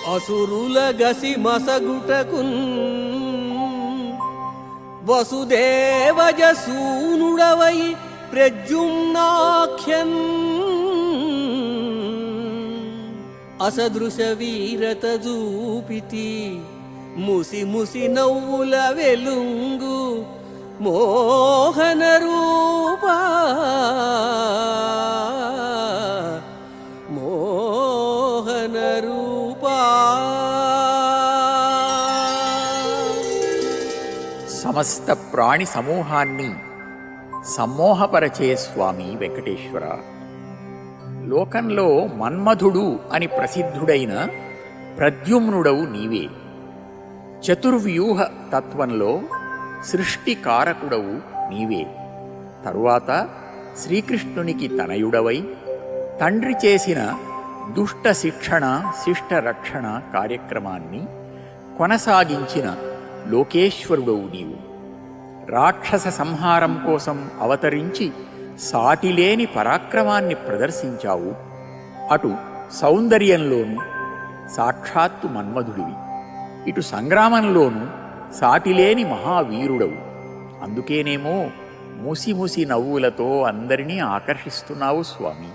అసురుల గసి మసగుటకున్ వసుదేవజసూనుడవై ప్రద్యుమ్నాఖ్యన్ అసదృశ వీరత జూపితి ముసి ముసి నవ్వుల వెలుంగు మోహన రూపా మోహన రూపా. సమస్త ప్రాణి సమూహాన్ని సమ్మోహపరచే స్వామి వెంకటేశ్వర. లోకంలో మన్మధుడు అని ప్రసిద్ధుడైన ప్రద్యుమ్నుడవు నీవే. చతుర్వ్యూహ తత్వంలో సృష్టికారకుడవు నీవే. తరువాత శ్రీకృష్ణునికి తనయుడవై తండ్రి చేసిన దుష్ట శిక్షణ శిష్ట రక్షణ కార్యక్రమాన్ని కొనసాగించిన లోకేశ్వరుడవు నీవు. రాక్షస సంహారం కోసం అవతరించి సాటిలేని పరాక్రమాన్ని ప్రదర్శించావు. అటు సౌందర్యంలోనూ సాక్షాత్తు మన్మధుడివి, ఇటు సంగ్రామంలోనూ సాటిలేని మహావీరుడవు. అందుకేనేమో ముసి ముసి నవ్వులతో అందరినీ ఆకర్షిస్తున్నావు స్వామి.